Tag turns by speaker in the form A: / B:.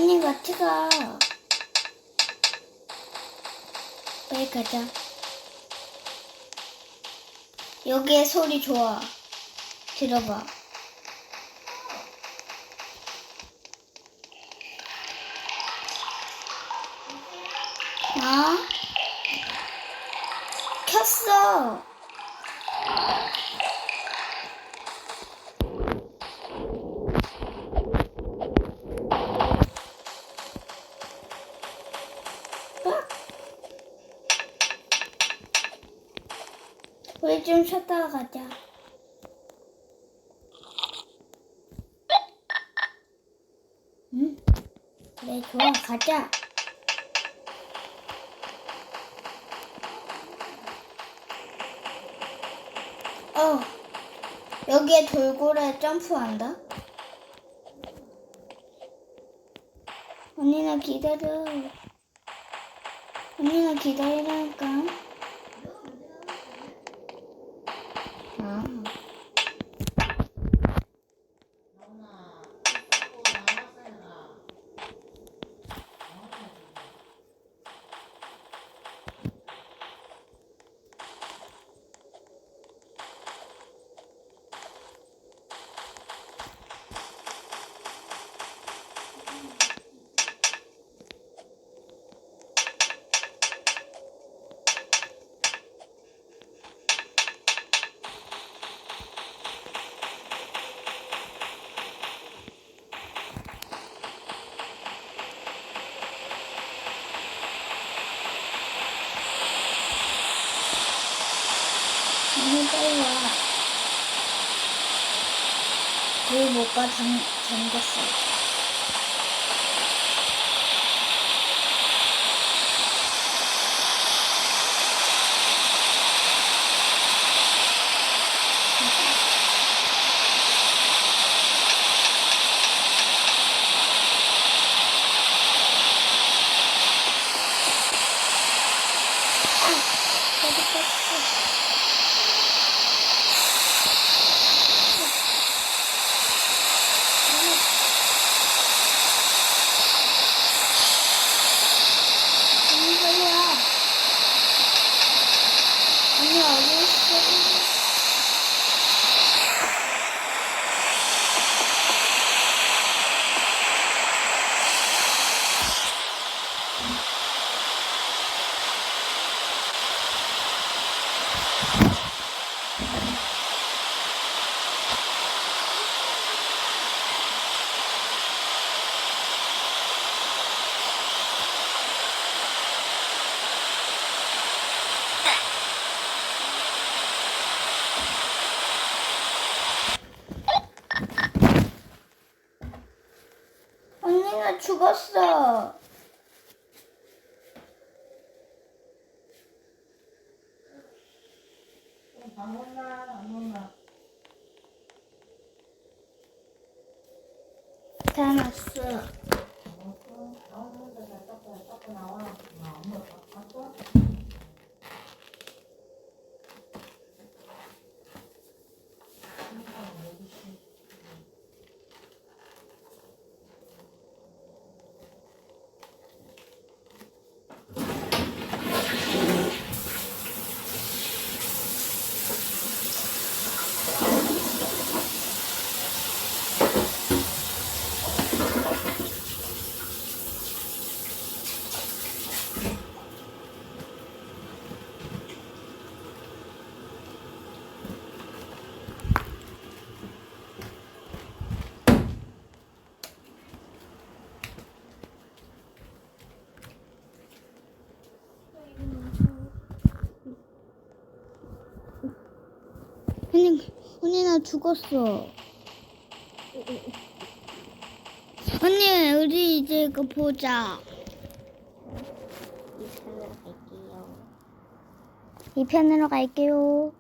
A: 언니 같이 가. 빨리 가자. 여기에 소리 좋아. 들어봐. 아? 켰어. 우리 좀 쉬었다가 가자. 응? 그래, 좋아, 가자. 여기에 돌고래 점프한다. 언니나 기다려. 언니나 기다리라니까. 언니 빨리 와. 우리 못가 잠겼어. 언니가 죽었어.
B: 안 온나? 안 온나?
A: 다 났어.
B: 나오는데 잘 닦고 나와. 엄마 닦고?
A: 언니 나 죽었어. 언니 우리 이제 이거 보자. 2편으로 갈게요.